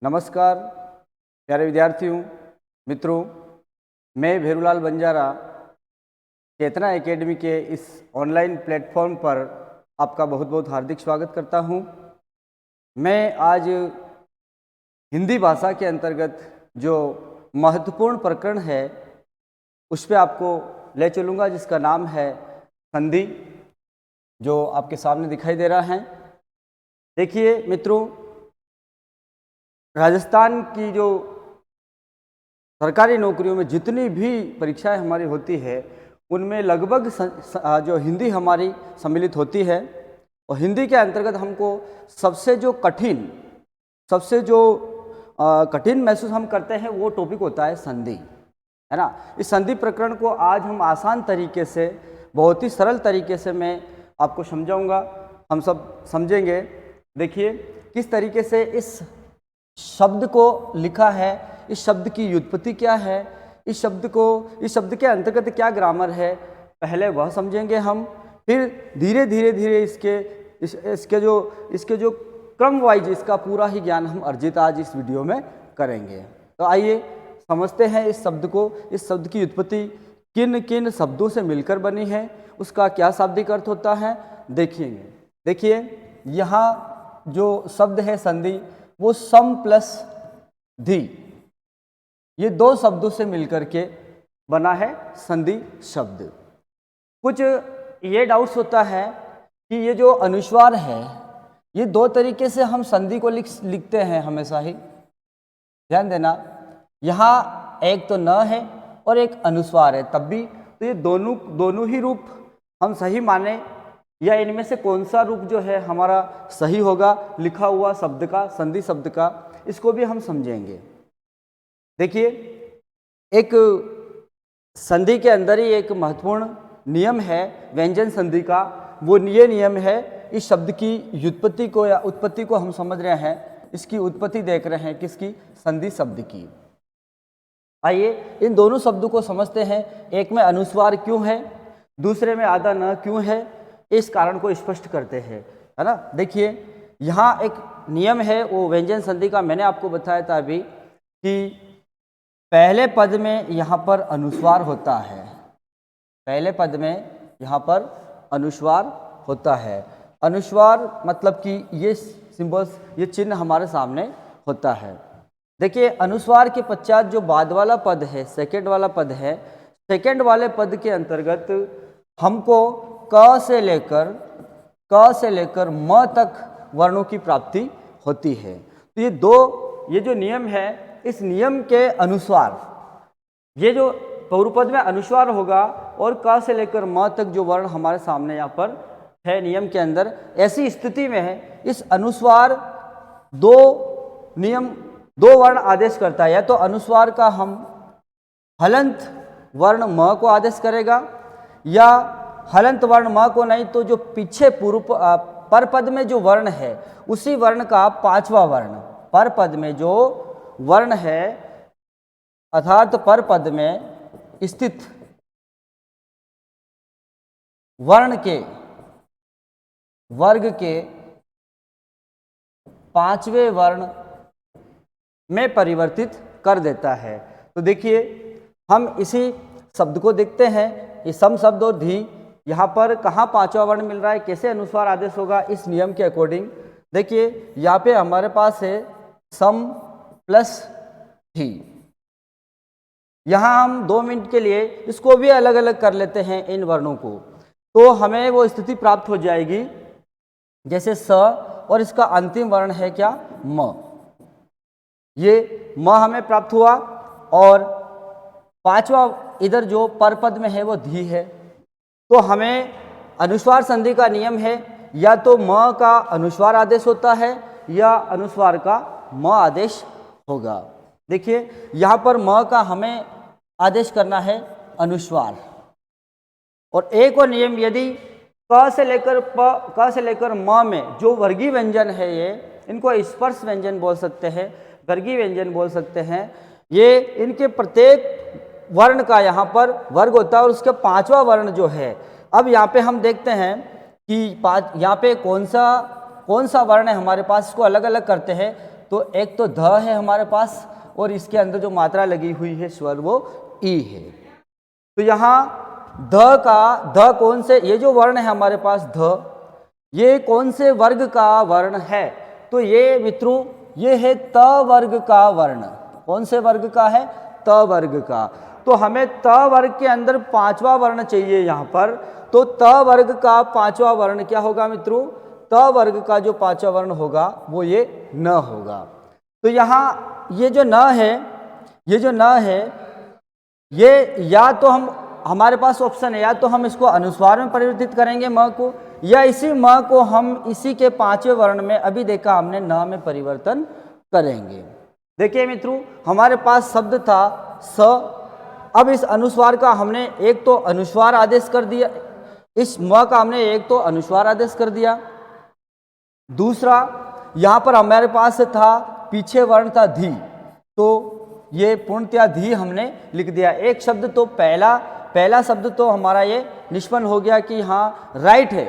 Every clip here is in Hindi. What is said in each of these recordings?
नमस्कार प्यारे विद्यार्थियों, मित्रों। मैं भेरूलाल बंजारा चेतना एकेडमी के इस ऑनलाइन प्लेटफॉर्म पर आपका बहुत बहुत हार्दिक स्वागत करता हूं। मैं आज हिंदी भाषा के अंतर्गत जो महत्वपूर्ण प्रकरण है उस पर आपको ले चलूँगा, जिसका नाम है संधि, जो आपके सामने दिखाई दे रहा है। देखिए मित्रों, राजस्थान की जो सरकारी नौकरियों में जितनी भी परीक्षाएं हमारी होती है उनमें लगभग जो हिंदी हमारी सम्मिलित होती है। और हिंदी के अंतर्गत हमको सबसे जो कठिन महसूस हम करते हैं वो टॉपिक होता है संधि, है ना। इस संधि प्रकरण को आज हम आसान तरीके से, बहुत ही सरल तरीके से मैं आपको समझाऊंगा, हम सब समझेंगे। देखिए किस तरीके से इस शब्द को लिखा है, इस शब्द की व्युत्पत्ति क्या है, इस शब्द के अंतर्गत क्या ग्रामर है, पहले वह समझेंगे हम। फिर धीरे धीरे इसके जो क्रम वाइज इसका पूरा ही ज्ञान हम अर्जित आज इस वीडियो में करेंगे। तो आइए समझते हैं इस शब्द को। इस शब्द की व्युत्पत्ति किन किन शब्दों से मिलकर बनी है, उसका क्या शाब्दिक अर्थ होता है, देखेंगे। देखिए यहाँ जो शब्द है संधि, वो सम प्लस धी, ये दो शब्दों से मिलकर के बना है संधि शब्द। कुछ ये डाउट्स होता है कि ये जो अनुस्वार है, ये दो तरीके से हम संधि को लिखते हैं हमेशा ही, ध्यान देना। यहाँ एक तो न है और एक अनुस्वार है, तब भी तो ये दोनों ही रूप हम सही माने, या इनमें से कौन सा रूप जो है हमारा सही होगा लिखा हुआ शब्द का, संधि शब्द का, इसको भी हम समझेंगे। देखिए एक संधि के अंदर ही एक महत्वपूर्ण नियम है व्यंजन संधि का। वो ये नियम है, इस शब्द की व्युत्पत्ति को या उत्पत्ति को हम समझ रहे हैं, इसकी उत्पत्ति देख रहे हैं किसकी, संधि शब्द की। आइए इन दोनों शब्दों को समझते हैं। एक में अनुस्वार क्यों है, दूसरे में आधा न क्यों है, इस कारण को स्पष्ट करते हैं, है ना। देखिए यहाँ एक नियम है वो व्यंजन संधि का, मैंने आपको बताया था अभी कि पहले पद में यहाँ पर अनुस्वार होता है, पहले पद में यहाँ पर अनुस्वार होता है। अनुस्वार मतलब कि ये सिंबल्स, ये चिन्ह हमारे सामने होता है। देखिए अनुस्वार के पश्चात जो बाद वाला पद है, सेकंड वाला पद है, सेकंड वाले पद के अंतर्गत हमको क से लेकर म तक वर्णों की प्राप्ति होती है। तो ये जो नियम है, इस नियम के अनुसार ये जो पूर्व पद में अनुस्वार होगा और क से लेकर म तक जो वर्ण हमारे सामने यहाँ पर है नियम के अंदर, ऐसी स्थिति में है इस अनुस्वार दो वर्ण आदेश करता है। या तो अनुस्वार का हम हलंत वर्ण म को आदेश करेगा, या हलंत वर्ण म को नहीं तो जो पीछे पूर्व पर पद में जो वर्ण है उसी वर्ण का पांचवा वर्ण, पर पद में जो वर्ण है अर्थात पर पद में स्थित वर्ण के वर्ग के पांचवें वर्ण में परिवर्तित कर देता है। तो देखिए हम इसी शब्द को देखते हैं, ये सम शब्द और धी, यहाँ पर कहाँ पांचवा वर्ण मिल रहा है, कैसे अनुस्वार आदेश होगा इस नियम के अकॉर्डिंग। देखिए यहाँ पे हमारे पास है सम प्लस धी। यहाँ हम 2 मिनट के लिए इसको भी अलग अलग कर लेते हैं इन वर्णों को, तो हमें वो स्थिति प्राप्त हो जाएगी जैसे स और इसका अंतिम वर्ण है क्या, म। ये म हमें प्राप्त हुआ और पांचवा इधर जो पर पद में है वो धी है। तो हमें अनुस्वार संधि का नियम है, या तो म का अनुस्वार आदेश होता है या अनुस्वार का म आदेश होगा। देखिए यहाँ पर म का हमें आदेश करना है अनुस्वार। और एक और नियम, यदि क से लेकर म में जो वर्गीय व्यंजन है, ये इनको स्पर्श व्यंजन बोल सकते हैं, वर्गीय व्यंजन बोल सकते हैं। ये इनके प्रत्येक वर्ण का यहाँ पर वर्ग होता है और उसका पांचवा वर्ण जो है, अब यहाँ पे हम देखते हैं कि यहाँ पे कौन सा वर्ण है हमारे पास, इसको अलग अलग करते हैं। तो एक तो ध है हमारे पास और इसके अंदर जो मात्रा लगी हुई है स्वर वो ई है। तो यहाँ ध कौन से, ये जो वर्ण है हमारे पास ध, ये कौन से वर्ग का वर्ण है? तो ये मित्रों ये है त वर्ग का वर्ण। कौन से वर्ग का है? त वर्ग का। तो हमें त वर्ग के अंदर पांचवा वर्ण चाहिए यहाँ पर। तो त वर्ग का पांचवा वर्ण क्या होगा मित्रों? त वर्ग का जो पांचवा वर्ण होगा वो ये न होगा। तो यहाँ ये जो न है, ये जो न है, ये या तो हम, हमारे पास ऑप्शन है, या तो हम इसको अनुस्वार में परिवर्तित करेंगे म को, या इसी म को हम इसी के पांचवें वर्ण में अभी देखा हमने न में परिवर्तन करेंगे। देखिए मित्रों हमारे पास शब्द था स, अब इस अनुस्वार का हमने एक तो अनुस्वार आदेश कर दिया, इस म का हमने एक तो अनुस्वार आदेश कर दिया। दूसरा यहाँ पर हमारे पास था पीछे वर्ण था धी, तो ये पूर्णतया धी हमने लिख दिया। एक शब्द तो पहला शब्द तो हमारा ये निष्पन्न हो गया कि हाँ राइट है।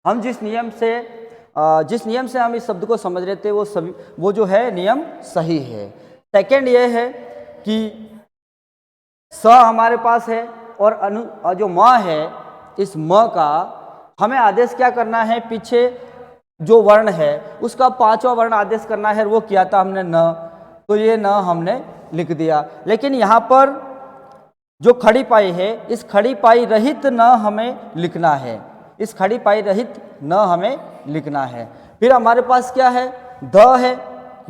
हम जिस नियम से हम इस शब्द को समझ रहे थे वो जो है नियम सही है। सेकंड ये है कि स हमारे पास है और जो म है, इस म का हमें आदेश क्या करना है? पीछे जो वर्ण है उसका पांचवा वर्ण आदेश करना है, वो किया था हमने न, तो ये न हमने लिख दिया। लेकिन यहाँ पर जो खड़ी पाई है, इस खड़ी पाई रहित न हमें लिखना है, इस खड़ी पाई रहित न हमें लिखना है। फिर हमारे पास क्या है? ध है,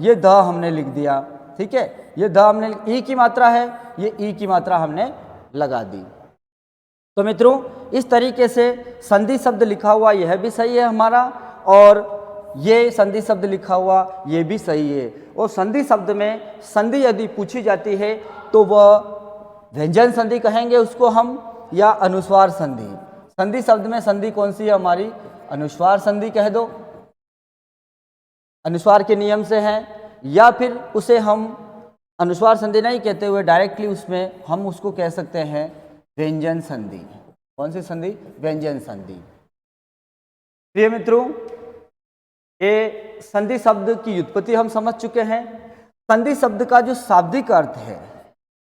ये ध हमने लिख दिया। ठीक है, ये ध हमने, ई की मात्रा है, ये ई की मात्रा हमने लगा दी। तो मित्रों इस तरीके से संधि शब्द लिखा हुआ यह भी सही है हमारा, और ये संधि शब्द लिखा हुआ ये भी सही है। और संधि शब्द में संधि यदि पूछी जाती है तो वह व्यंजन संधि कहेंगे उसको हम, या अनुस्वार संधि। संधि शब्द में संधि कौन सी है हमारी? अनुस्वार संधि कह दो, अनुस्वार के नियम से है, या फिर उसे हम अनुस्वार संधि नहीं कहते हुए डायरेक्टली उसमें हम उसको कह सकते हैं व्यंजन संधि। कौन सी संधि? व्यंजन संधि। प्रिय मित्रों ये संधि शब्द की व्युत्पत्ति हम समझ चुके हैं। संधि शब्द का जो शाब्दिक अर्थ है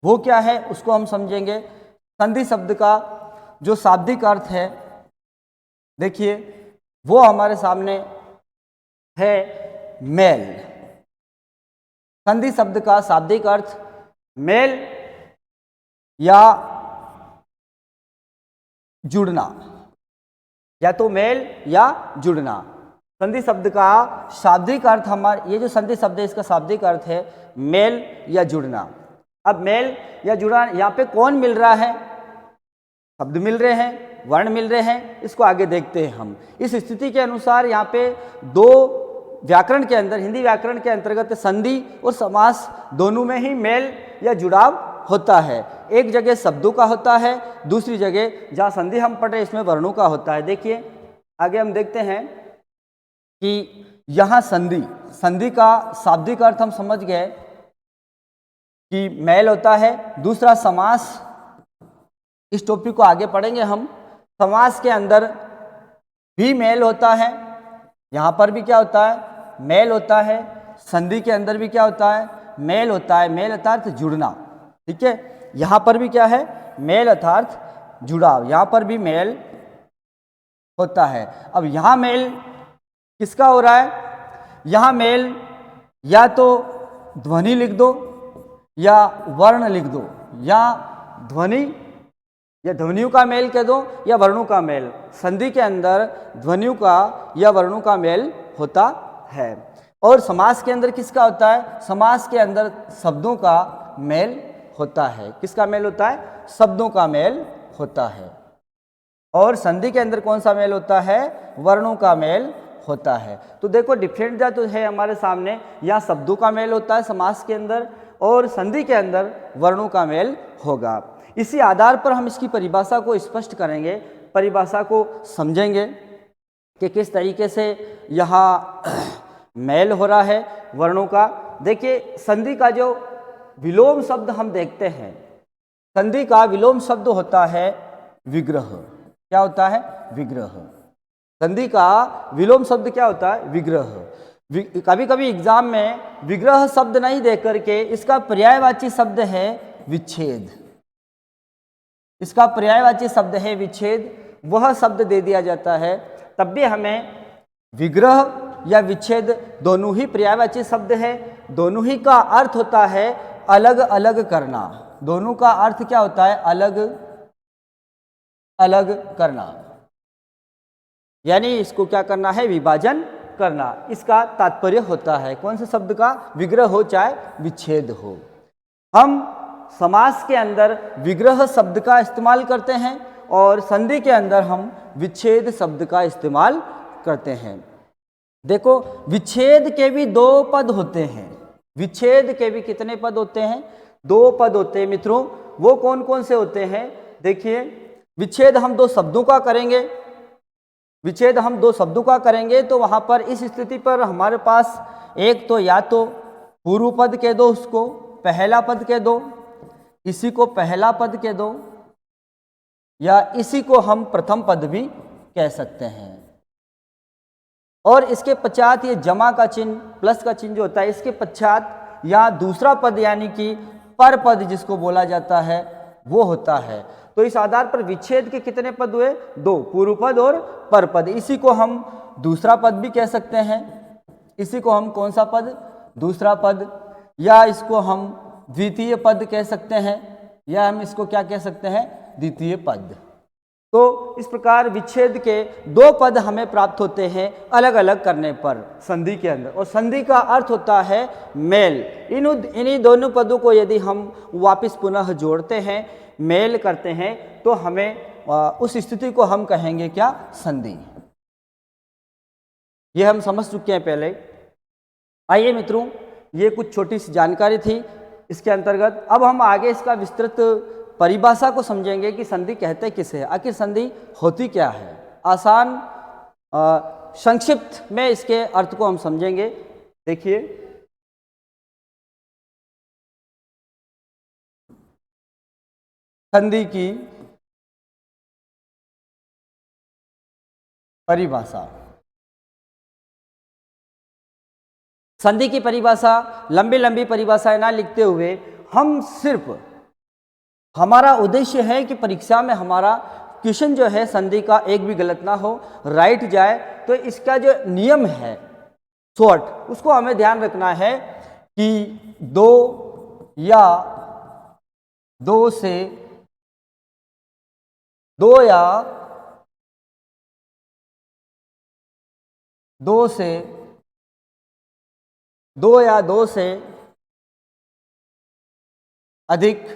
वो क्या है उसको हम समझेंगे। संधि शब्द का जो शाब्दिक अर्थ है देखिए वो हमारे सामने है मेल। संधि शब्द का शाब्दिक अर्थ मेल या जुड़ना, या तो मेल या जुड़ना। संधि शब्द का शाब्दिक अर्थ हमारे, ये जो संधि शब्द है इसका शाब्दिक अर्थ है मेल या जुड़ना। अब मेल या जुड़ना यहाँ पे कौन मिल रहा है? शब्द मिल रहे हैं, वर्ण मिल रहे हैं, इसको आगे देखते हैं हम। इस स्थिति के अनुसार यहाँ पे दो व्याकरण के अंदर, हिंदी व्याकरण के अंतर्गत संधि और समास दोनों में ही मेल या जुड़ाव होता है। एक जगह शब्दों का होता है, दूसरी जगह जहाँ संधि हम पढ़ रहे इसमें वर्णों का होता है। देखिए आगे हम देखते हैं कि यहाँ संधि का शाब्दिक अर्थ हम समझ गए कि मेल होता है। दूसरा समास, इस टॉपिक को आगे पढ़ेंगे हम। समास के अंदर भी मेल होता है, यहाँ पर भी क्या होता है? मेल होता है। संधि के अंदर भी क्या होता है? मेल होता है। मेल अर्थात जुड़ना। ठीक है, यहाँ पर भी क्या है? मेल अर्थात जुड़ाव, यहाँ पर भी मेल होता है। अब यहाँ मेल किसका हो रहा है? यहाँ मेल या तो ध्वनि लिख दो या वर्ण लिख दो, या ध्वनि या ध्वनियों का मेल कह दो या वर्णों का मेल। संधि के अंदर ध्वनियों का या वर्णों का मेल होता है। और समास के अंदर किसका होता है? समास के अंदर शब्दों का मेल होता है। किसका मेल होता है? शब्दों का मेल होता है। और संधि के अंदर कौन सा मेल होता है? वर्णों का मेल होता है। तो देखो डिफरेंट जो है हमारे सामने, यहाँ शब्दों का मेल होता है समास के अंदर, और संधि के अंदर वर्णों का मेल होगा। इसी आधार पर हम इसकी परिभाषा को स्पष्ट करेंगे, परिभाषा को समझेंगे कि किस तरीके से यहाँ मेल हो रहा है वर्णों का। देखिए संधि का जो विलोम शब्द हम देखते हैं, संधि का विलोम शब्द होता है विग्रह। क्या होता है? विग्रह। संधि का विलोम शब्द क्या होता है? विग्रह। कभी कभी एग्जाम में विग्रह शब्द नहीं दे करके इसका पर्यायवाची शब्द है विच्छेद, इसका पर्यायवाची शब्द है विच्छेद, वह शब्द दे दिया जाता है, तब भी हमें विग्रह या विच्छेद दोनों ही पर्यायवाची शब्द है, दोनों ही का अर्थ होता है अलग अलग करना, दोनों का अर्थ क्या होता है? अलग अलग करना, यानी इसको क्या करना है? विभाजन करना, इसका तात्पर्य होता है कौन से शब्द का? विग्रह हो चाहे विच्छेद हो। हम समास के अंदर विग्रह शब्द का इस्तेमाल करते हैं और संधि के अंदर हम विच्छेद शब्द का इस्तेमाल करते हैं। देखो, विच्छेद के भी दो पद होते हैं, विच्छेद के भी कितने पद होते हैं? दो पद होते हैं मित्रों। वो कौन कौन से होते हैं? देखिए, विच्छेद हम दो शब्दों का करेंगे, विच्छेद हम दो शब्दों का करेंगे तो वहां पर इस स्थिति पर हमारे पास एक तो या तो पूर्व पद कह दो, उसको पहला पद कह दो, इसी को पहला पद कह दो, या इसी को हम प्रथम पद भी कह सकते हैं। और इसके पश्चात ये जमा का चिन्ह, प्लस का चिन्ह जो होता है, इसके पश्चात या दूसरा पद यानी कि पर पद जिसको बोला जाता है वो होता है। तो इस आधार पर विच्छेद के कितने पद हुए? दो, पूर्व पद और पर पद। इसी को हम दूसरा पद भी कह सकते हैं, इसी को हम कौन सा पद? दूसरा पद, या इसको हम द्वितीय पद कह सकते हैं, या हम इसको क्या कह सकते हैं? द्वितीय पद। तो इस प्रकार विच्छेद के दो पद हमें प्राप्त होते हैं अलग अलग करने पर संधि के अंदर, और संधि का अर्थ होता है मेल। इन्हीं दोनों पदों को यदि हम वापस पुनः जोड़ते हैं, मेल करते हैं, तो हमें उस स्थिति को हम कहेंगे क्या? संधि। ये हम समझ चुके हैं पहले। आइए मित्रों, ये कुछ छोटी सी जानकारी थी इसके अंतर्गत। अब हम आगे इसका विस्तृत परिभाषा को समझेंगे कि संधि कहते किसे, आखिर संधि होती क्या है। आसान संक्षिप्त में इसके अर्थ को हम समझेंगे। देखिए, संधि की परिभाषा, संधि की परिभाषा लंबी लंबी परिभाषाएं ना लिखते हुए हम सिर्फ, हमारा उद्देश्य है कि परीक्षा में हमारा क्वेश्चन जो है संधि का एक भी गलत ना हो, राइट जाए। तो इसका जो नियम है शॉर्ट, उसको हमें ध्यान रखना है कि दो या दो से दो या दो से दो या दो से अधिक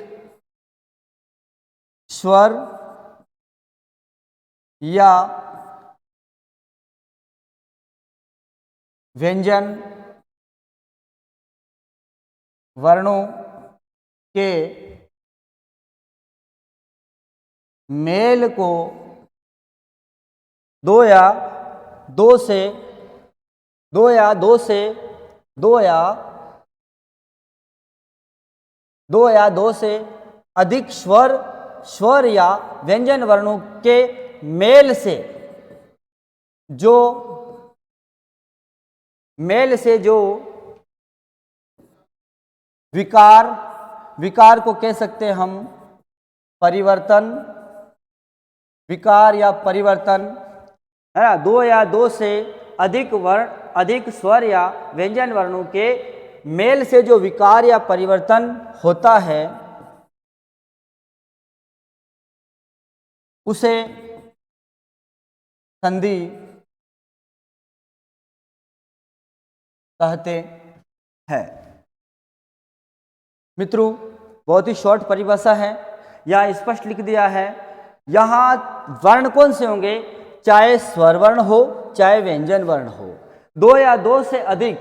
स्वर या व्यंजन वर्णों के मेल को दो या दो से अधिक स्वर या व्यंजन वर्णों के मेल से जो विकार को कह सकते हैं हम परिवर्तन, विकार या परिवर्तन, है ना। दो या दो से अधिक स्वर या व्यंजन वर्णों के मेल से जो विकार या परिवर्तन होता है उसे संधि कहते हैं। मित्रों, बहुत ही शॉर्ट परिभाषा है, यहाँ स्पष्ट लिख दिया है। यहाँ वर्ण कौन से होंगे? चाहे स्वर वर्ण हो चाहे व्यंजन वर्ण हो। दो या दो से अधिक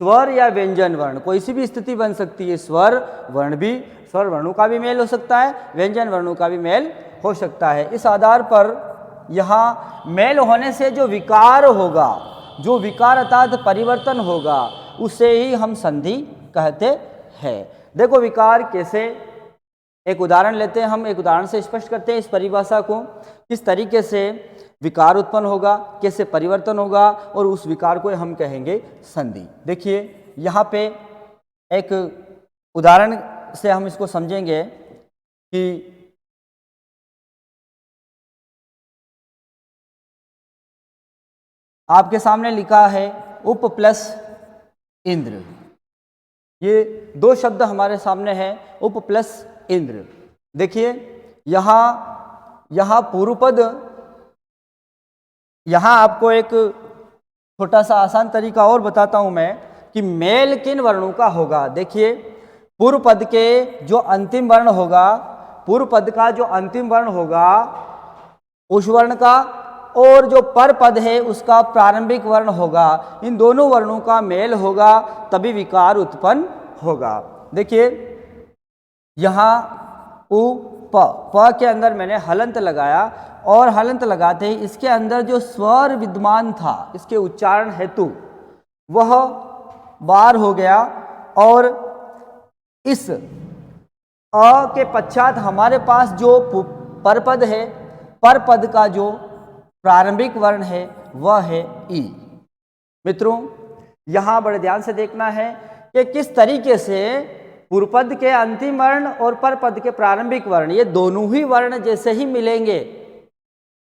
स्वर या व्यंजन वर्ण, कोई सी भी स्थिति बन सकती है। स्वर वर्णों का भी मेल हो सकता है, व्यंजन वर्णों का भी मेल हो सकता है। इस आधार पर यहाँ मेल होने से जो विकार होगा, जो विकार अर्थात परिवर्तन होगा, उसे ही हम संधि कहते हैं। देखो विकार कैसे, एक उदाहरण लेते हैं हम, एक उदाहरण से स्पष्ट करते हैं इस परिभाषा को। किस तरीके से विकार उत्पन्न होगा, कैसे परिवर्तन होगा, और उस विकार को हम कहेंगे संधि। देखिए यहाँ पे एक उदाहरण से हम इसको समझेंगे कि आपके सामने लिखा है उप प्लस इंद्र। ये दो शब्द हमारे सामने हैं, उप प्लस इंद्र। देखिए यहाँ पूर्व पद, यहाँ आपको एक छोटा सा आसान तरीका और बताता हूं मैं कि मेल किन वर्णों का होगा। देखिए पूर्व पद के जो अंतिम वर्ण होगा, पूर्व पद का जो अंतिम वर्ण होगा उस वर्ण का, और जो पर पद है उसका प्रारंभिक वर्ण होगा, इन दोनों वर्णों का मेल होगा तभी विकार उत्पन्न होगा। देखिए यहाँ उ प के अंदर मैंने हलंत लगाया, और हलंत लगाते ही इसके अंदर जो स्वर विद्यमान था इसके उच्चारण हेतु वह बार हो गया, और इस अ के पश्चात हमारे पास जो परपद है, परपद का जो प्रारंभिक वर्ण है वह है ई। मित्रों यहाँ बड़े ध्यान से देखना है कि किस तरीके से पूर्वपद के अंतिम वर्ण और परपद के प्रारंभिक वर्ण, ये दोनों ही वर्ण जैसे ही मिलेंगे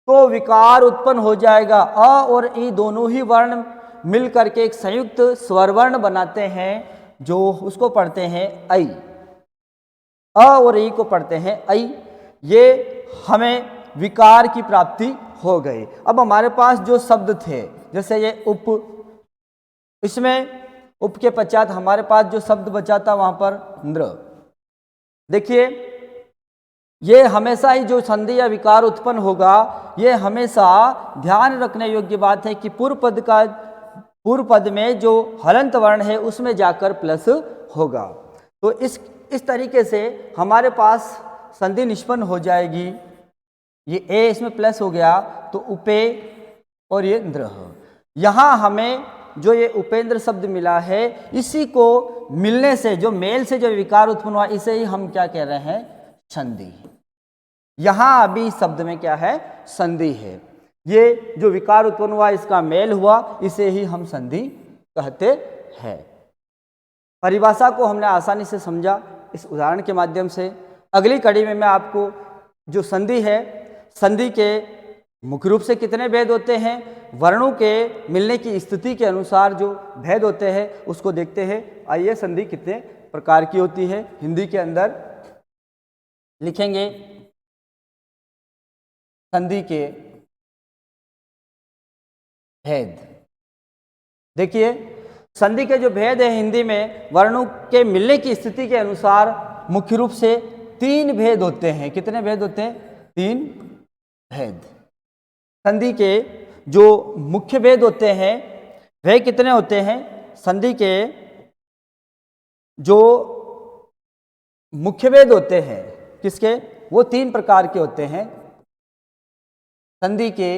तो विकार उत्पन्न हो जाएगा। अ और ई दोनों ही वर्ण मिल करके एक संयुक्त स्वरवर्ण बनाते हैं, जो उसको पढ़ते हैं ऐ। अ और ई को पढ़ते हैं ऐ। ये हमें विकार की प्राप्ति हो गई। अब हमारे पास जो शब्द थे, जैसे ये उप, इसमें उप के पश्चात हमारे पास जो शब्द बचा था वहां पर नृ। देखिए ये हमेशा ही जो संधि या विकार उत्पन्न होगा, ये हमेशा ध्यान रखने योग्य बात है कि पूर्व पद में जो हलंत वर्ण है उसमें जाकर प्लस होगा। तो इस तरीके से हमारे पास संधि निष्पन्न हो जाएगी। ये ए इसमें प्लस हो गया तो उपे, और ये द्रह। यहाँ हमें जो ये उपेंद्र शब्द मिला है, इसी को मिलने से जो मेल से जो विकार उत्पन्न हुआ, इसे ही हम क्या कह रहे हैं, संधि। यहाँ अभी शब्द में क्या है, संधि है। ये जो विकार उत्पन्न हुआ इसका मेल हुआ, इसे ही हम संधि कहते हैं। परिभाषा को हमने आसानी से समझा इस उदाहरण के माध्यम से। अगली कड़ी में मैं आपको जो संधि है, संधि के मुख्य रूप से कितने भेद होते हैं, वर्णों के मिलने की स्थिति के अनुसार जो भेद होते हैं उसको देखते हैं। आइए संधि कितने प्रकार की होती है, हिंदी के अंदर लिखेंगे संधि के भेद। देखिए संधि के जो भेद है हिंदी में, वर्णों के मिलने की स्थिति के अनुसार मुख्य रूप से 3 भेद होते हैं। कितने भेद होते हैं, 3 भेद। संधि के जो मुख्य भेद होते हैं वे कितने होते हैं, संधि के जो मुख्य भेद होते हैं किसके, वो 3 प्रकार के होते हैं। संधि के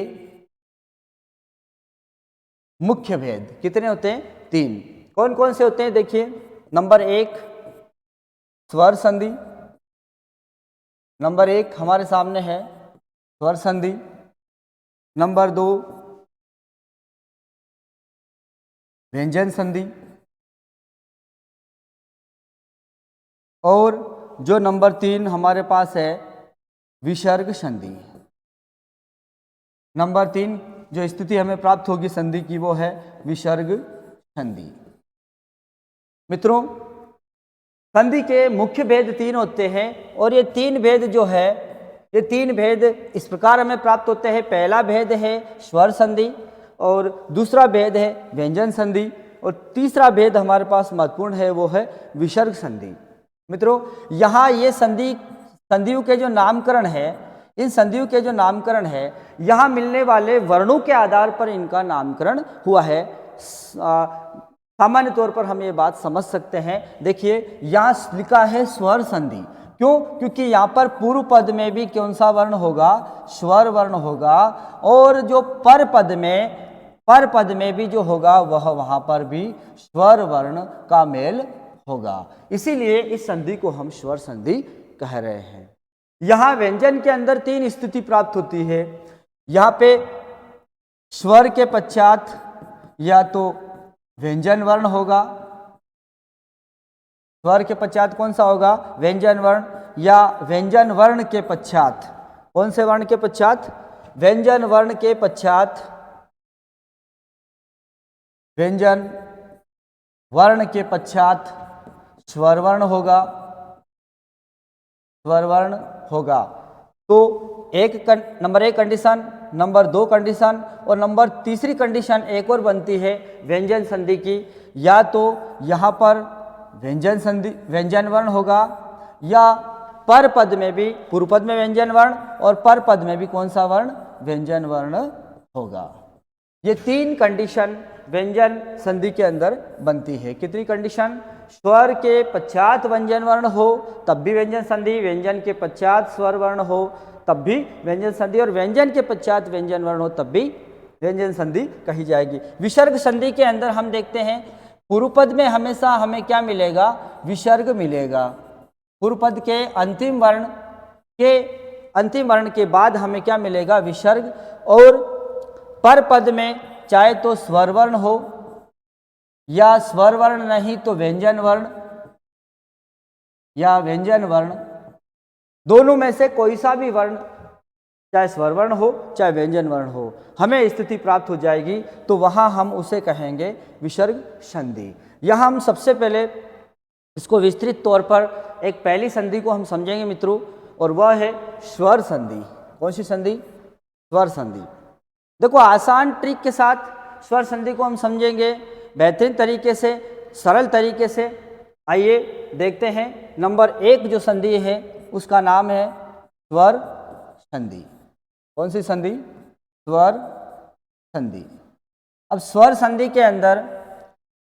मुख्य भेद कितने होते हैं, 3। कौन कौन से होते हैं, देखिए। नंबर 1 स्वर संधि। नंबर 1 हमारे सामने है स्वर संधि। नंबर 2 व्यंजन संधि, और जो नंबर 3 हमारे पास है विसर्ग संधि। नंबर 3 जो स्थिति हमें प्राप्त होगी संधि की वो है विसर्ग संधि। मित्रों संधि के मुख्य भेद 3 होते हैं, और ये 3 भेद जो है, ये 3 भेद इस प्रकार हमें प्राप्त होते हैं। पहला भेद है स्वर संधि, और दूसरा भेद है व्यंजन संधि, और तीसरा भेद हमारे पास महत्वपूर्ण है वो है विसर्ग संधि। मित्रों यहाँ ये संधियों के जो नामकरण है, इन संधियों के जो नामकरण है, यहाँ मिलने वाले वर्णों के आधार पर इनका नामकरण हुआ है। सामान्य तौर पर हम ये बात समझ सकते हैं। देखिए यहाँ लिखा है स्वर संधि, क्यों, क्योंकि यहाँ पर पूर्व पद में भी कौन सा वर्ण होगा, स्वर वर्ण होगा, और जो पर पद में भी जो होगा वह वहाँ पर भी स्वर वर्ण का मेल होगा। इसीलिए इस संधि को हम स्वर संधि कह रहे हैं। यहाँ व्यंजन के अंदर 3 स्थिति प्राप्त होती है। यहाँ पे स्वर के पश्चात या तो व्यंजन वर्ण होगा, स्वर के पश्चात कौन सा होगा, व्यंजन वर्ण, या व्यंजन वर्ण के पश्चात, कौन से वर्ण के पश्चात, व्यंजन वर्ण के पश्चात, व्यंजन वर्ण के पश्चात स्वर वर्ण होगा, स्वर वर्ण होगा। तो नंबर 1 कंडीशन, नंबर 2 कंडीशन और नंबर तीसरी कंडीशन एक और बनती है व्यंजन संधि की, या तो यहाँ पर व्यंजन संधि व्यंजन वर्ण होगा, या पर पद में भी, पूर्व पद में व्यंजन वर्ण और पर पद में भी कौन सा वर्ण, व्यंजन वर्ण होगा। ये 3 कंडीशन व्यंजन संधि के अंदर बनती है। कितनी कंडीशन, स्वर के पश्चात व्यंजन वर्ण हो तब भी व्यंजन संधि, व्यंजन के पश्चात स्वर वर्ण हो तब भी व्यंजन संधि, और व्यंजन के पश्चात व्यंजन वर्ण हो तब भी व्यंजन संधि कही जाएगी। विसर्ग संधि के अंदर हम देखते हैं पूर्व पद में हमेशा हमें क्या मिलेगा, विसर्ग मिलेगा। पूर्व पद के अंतिम वर्ण के बाद हमें क्या मिलेगा, विसर्ग, और पर पद में चाहे तो स्वर वर्ण हो या स्वर वर्ण नहीं तो व्यंजन वर्ण या व्यंजन वर्ण, दोनों में से कोई सा भी वर्ण, चाहे स्वर वर्ण हो चाहे व्यंजन वर्ण हो, हमें स्थिति प्राप्त हो जाएगी, तो वहां हम उसे कहेंगे विसर्ग संधि। यहां हम सबसे पहले इसको विस्तृत तौर पर एक पहली संधि को हम समझेंगे मित्रों, और वह है स्वर संधि। कौन सी संधि, स्वर संधि। देखो आसान ट्रिक के साथ स्वर संधि को हम समझेंगे बेहतरीन तरीके से, सरल तरीके से। आइए देखते हैं। नंबर 1 जो संधि है उसका नाम है स्वर संधि। कौन सी संधि, स्वर संधि। अब स्वर संधि के अंदर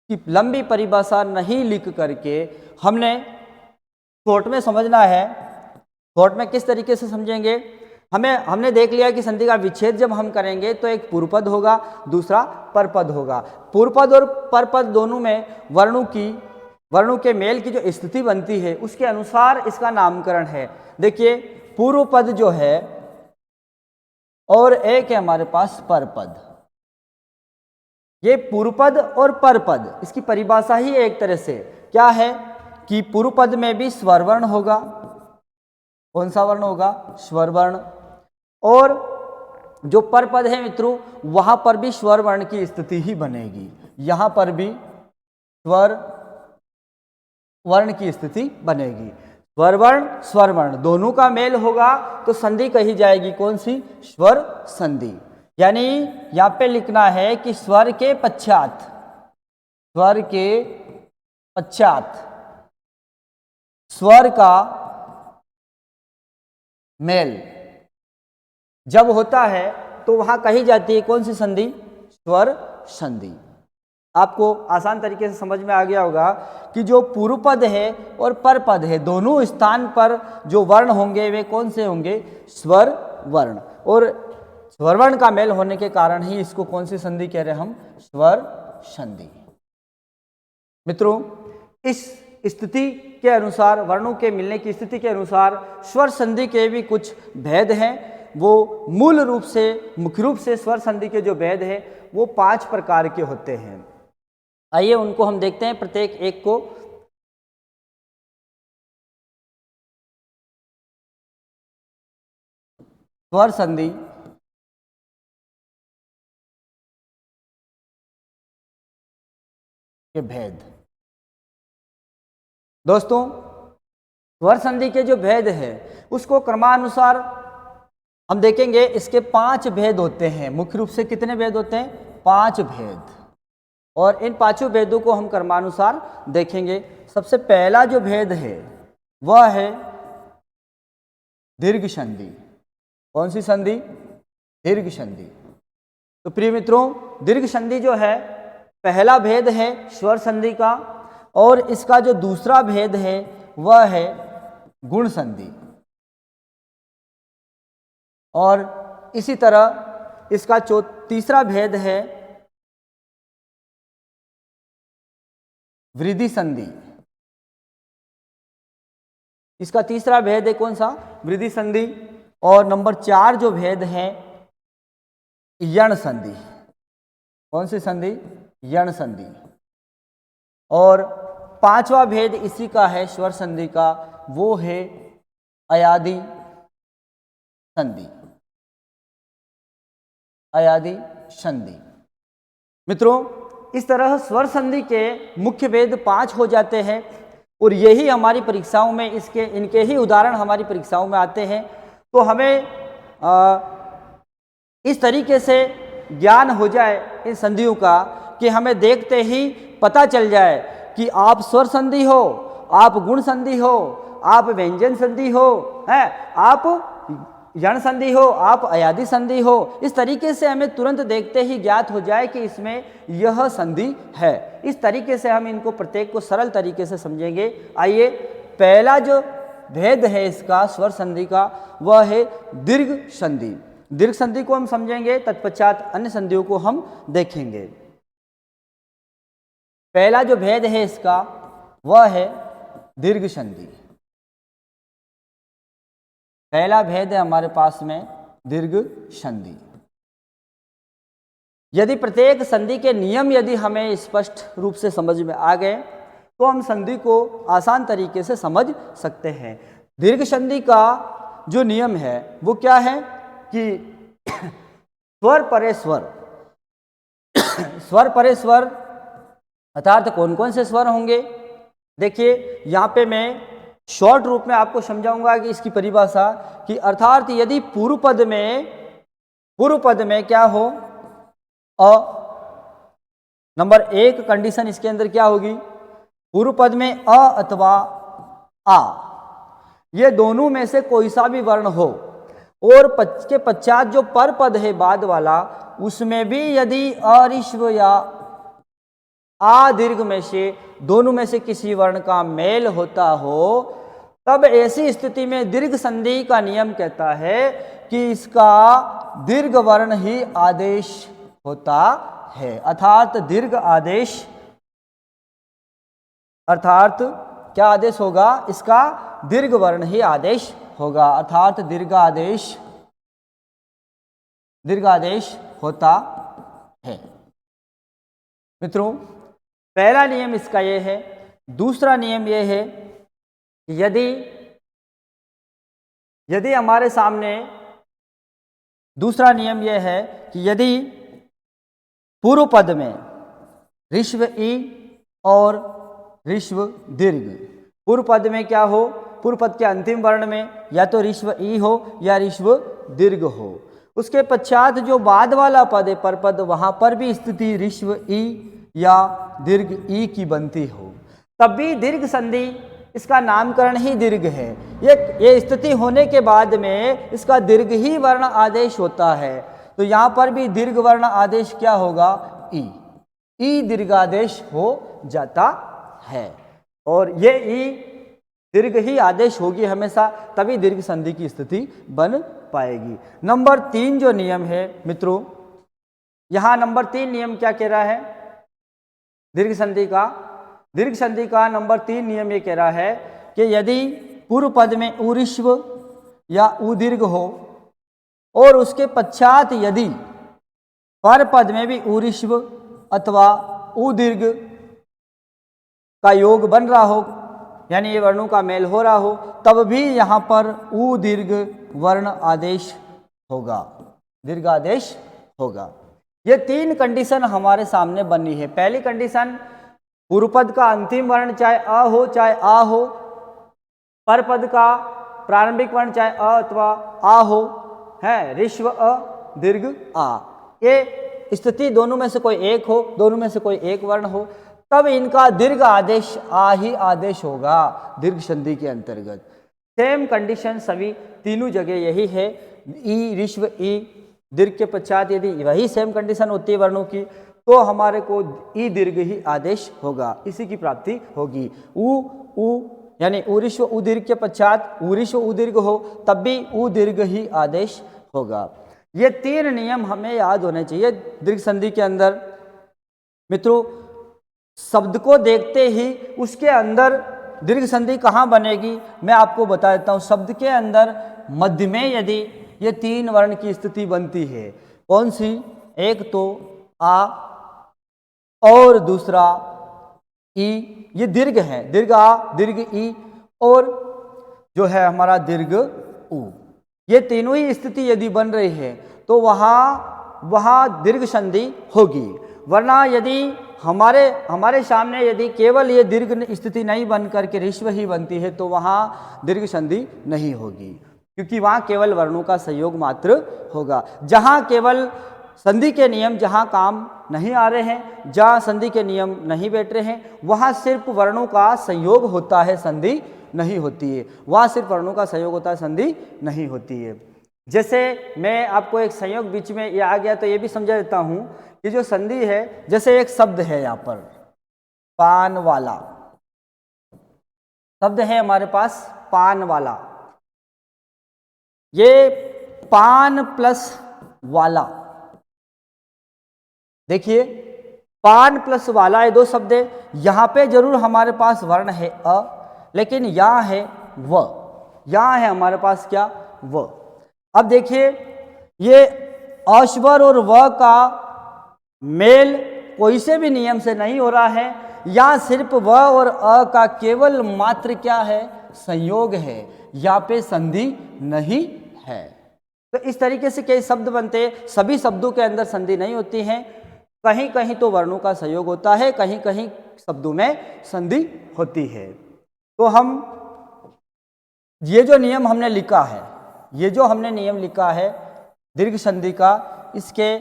की लंबी परिभाषा नहीं लिख करके हमने शॉर्ट में समझना है। शॉर्ट में किस तरीके से समझेंगे, हमने देख लिया कि संधि का विच्छेद जब हम करेंगे तो एक पूर्व पद होगा, दूसरा पर पद होगा। पूर्व पद और पर पद दोनों में वर्णों के मेल की जो स्थिति बनती है उसके अनुसार इसका नामकरण है। देखिए पूर्व पद जो है और एक है हमारे पास पर पद। ये पूर्व पद और पर पद, इसकी परिभाषा ही एक तरह से क्या है कि पूर्व पद में भी स्वर वर्ण होगा। कौन सा वर्ण होगा, स्वर वर्ण। और जो पर पद है मित्रों वहां पर भी स्वर वर्ण की स्थिति ही बनेगी। यहां पर भी स्वर वर्ण की स्थिति बनेगी। स्वर वर्ण दोनों का मेल होगा तो संधि कही जाएगी कौन सी, स्वर संधि। यानी यहां पे लिखना है कि स्वर के पश्चात स्वर का मेल जब होता है तो वहां कही जाती है कौन सी संधि, स्वर संधि। आपको आसान तरीके से समझ में आ गया होगा कि जो पूर्व पद है और पर पद है दोनों स्थान पर जो वर्ण होंगे वे कौन से होंगे, स्वर वर्ण। और स्वर वर्ण का मेल होने के कारण ही इसको कौन सी संधि कह रहे हैं हम, स्वर संधि। मित्रों इस स्थिति के अनुसार, वर्णों के मिलने की स्थिति के अनुसार स्वर संधि के भी कुछ भेद हैं। वो मूल रूप से, मुख्य रूप से स्वर संधि के जो भेद है वो 5 प्रकार के होते हैं। आइए उनको हम देखते हैं प्रत्येक एक को। स्वर संधि के भेद। दोस्तों स्वर संधि के जो भेद है उसको क्रमानुसार हम देखेंगे। इसके 5 भेद होते हैं। मुख्य रूप से कितने भेद होते हैं, 5 भेद। और इन 5 भेदों को हम क्रमानुसार देखेंगे। सबसे पहला जो भेद है वह है दीर्घ संधि। कौन सी संधि, दीर्घ संधि। तो प्रिय मित्रों दीर्घ संधि जो है पहला भेद है स्वर संधि का, और इसका जो दूसरा भेद है वह है गुण संधि। और इसी तरह इसका तीसरा भेद है वृद्धि संधि। इसका तीसरा भेद है कौन सा, वृद्धि संधि। और नंबर 4 जो भेद है यण संधि। कौन सी संधि? यण संधि। और पांचवा भेद इसी का है स्वर संधि का, वो है अयादि संधि। अयादि संधि। मित्रों, इस तरह स्वर संधि के मुख्य भेद 5 हो जाते हैं और यही हमारी परीक्षाओं में इनके ही उदाहरण हमारी परीक्षाओं में आते हैं। तो हमें इस तरीके से ज्ञान हो जाए इन संधियों का कि हमें देखते ही पता चल जाए कि आप स्वर संधि हो, आप गुण संधि हो, आप व्यंजन संधि हो, है, आप यण संधि हो, आप अयादि संधि हो। इस तरीके से हमें तुरंत देखते ही ज्ञात हो जाए कि इसमें यह संधि है। इस तरीके से हम इनको प्रत्येक को सरल तरीके से समझेंगे। आइए, पहला जो भेद है इसका स्वर संधि का वह है दीर्घ संधि। दीर्घ संधि को हम समझेंगे, तत्पश्चात अन्य संधियों को हम देखेंगे। पहला जो भेद है इसका वह है दीर्घ संधि। पहला भेद है हमारे पास में दीर्घ संधि। यदि प्रत्येक संधि के नियम यदि हमें स्पष्ट रूप से समझ में आ गए तो हम संधि को आसान तरीके से समझ सकते हैं। दीर्घ संधि का जो नियम है वो क्या है कि स्वर परे स्वर, स्वर परे स्वर अर्थात कौन कौन से स्वर होंगे? देखिए, यहाँ पे मैं शॉर्ट रूप में आपको समझाऊंगा कि इसकी परिभाषा कि अर्थात यदि पूर्व पद में क्या हो अ, नंबर 1 कंडीशन इसके अंदर क्या होगी? पूर्व पद में अ अथवा आ, ये दोनों में से कोई सा भी वर्ण हो और के पश्चात जो पर पद है बाद वाला, उसमें भी यदि अरिश्व या आ दीर्घ में से दोनों में से किसी वर्ण का मेल होता हो, तब ऐसी स्थिति में दीर्घ संधि का नियम कहता है कि इसका दीर्घ वर्ण ही आदेश होता है। अर्थात दीर्घ आदेश, अर्थात क्या आदेश होगा? इसका दीर्घ वर्ण ही आदेश होगा। अर्थात दीर्घ आदेश होता है। मित्रों, पहला नियम इसका यह है। दूसरा नियम यह है कि यदि हमारे सामने दूसरा नियम यह है कि यदि पूर्व पद में ऋस्व ई और ऋस्व दीर्घ, पूर्व पद में क्या हो? पूर्व पद के अंतिम वर्ण में या तो ऋस्व ई हो या ऋस्व दीर्घ हो। उसके पश्चात जो बाद वाला पद है पर पद, वहां पर भी स्थिति ऋस्व ई या दीर्घ ई की बनती हो, तब भी दीर्घ संधि, इसका नामकरण ही दीर्घ है। ये स्थिति होने के बाद में इसका दीर्घ ही वर्ण आदेश होता है। तो यहाँ पर भी दीर्घ वर्ण आदेश क्या होगा? ई दीर्घादेश हो जाता है। और ये ई दीर्घ ही आदेश होगी हमेशा, तभी दीर्घ संधि की स्थिति बन पाएगी। नंबर 3 जो नियम है मित्रों, यहाँ नंबर 3 नियम क्या कह रहा है? दीर्घ संधि का नंबर 3 नियम ये कह रहा है कि यदि पूर्व पद में ऊरिश्व या उदीर्घ हो और उसके पश्चात यदि पर पद में भी ऊरिश्व अथवा उदीर्घ का योग बन रहा हो, यानी ये वर्णों का मेल हो रहा हो, तब भी यहाँ पर उदीर्घ वर्ण आदेश होगा, दीर्घ आदेश होगा। ये 3 कंडीशन हमारे सामने बनी है। पहली कंडीशन, पूर्व पद का अंतिम वर्ण चाहे अ हो चाहे आ हो, पर पद का प्रारंभिक वर्ण चाहे अ अथवा आ हो, है ऋस्व अ दीर्घ आ, ये स्थिति दोनों में से कोई एक हो, दोनों में से कोई एक वर्ण हो, तब इनका दीर्घ आदेश आ ही आदेश होगा दीर्घ संधि के अंतर्गत। सेम कंडीशन सभी तीनों जगह यही है। ई ऋस्व ई दीर्घ के पश्चात यदि वही सेम कंडीशन होती है वर्णों की, तो हमारे को ई दीर्घ ही आदेश होगा, इसी की प्राप्ति होगी। उ यानी ऊरिश्व उदीर्घ के पश्चात ऊरिश्व उदीर्घ हो, तब भी उ दीर्घ ही आदेश होगा। ये 3 नियम हमें याद होने चाहिए दीर्घ संधि के अंदर। मित्रों, शब्द को देखते ही उसके अंदर दीर्घ संधि कहाँ बनेगी मैं आपको बता देता हूँ। शब्द के अंदर मध्य में यदि ये 3 वर्ण की स्थिति बनती है, कौन सी? एक तो आ और दूसरा ई, ये दीर्घ है, दीर्घ आ, दीर्घ ई, और जो है हमारा दीर्घ उ। ये तीनों ही स्थिति यदि बन रही है तो वहाँ दीर्घ संधि होगी। वरना यदि हमारे सामने यदि केवल ये दीर्घ स्थिति नहीं बन करके ऋस्व ही बनती है तो वहाँ दीर्घ संधि नहीं होगी, क्योंकि वहाँ केवल वर्णों का संयोग मात्र होगा। जहाँ केवल संधि के नियम जहाँ काम नहीं आ रहे हैं, जहाँ संधि के नियम नहीं बैठ रहे हैं, वहाँ सिर्फ वर्णों का संयोग होता है, संधि नहीं होती है। वहाँ सिर्फ वर्णों का संयोग होता है, संधि नहीं होती है। जैसे मैं आपको एक संयोग बीच में ये आ गया तो ये भी समझा देता हूँ कि जो संधि है, जैसे एक शब्द है यहाँ पर पान वाला, शब्द है हमारे पास पान वाला। ये पान प्लस वाला, देखिए पान प्लस वाला, ये दो शब्द है। यहाँ पे जरूर हमारे पास वर्ण है अ, लेकिन यहाँ है व, यहाँ है हमारे पास क्या, व। अब देखिए ये अस्वर और व का मेल कोई से भी नियम से नहीं हो रहा है, या सिर्फ व और अ का केवल मात्र क्या है, संयोग है, यहाँ पे संधि नहीं है। तो इस तरीके से कई शब्द बनते, सभी शब्दों के अंदर संधि नहीं होती है, कहीं कहीं तो वर्णों का संयोग होता है, कहीं कहीं शब्दों में संधि होती है। तो हम ये जो नियम हमने लिखा है, ये जो हमने नियम लिखा है दीर्घ संधि का, इसके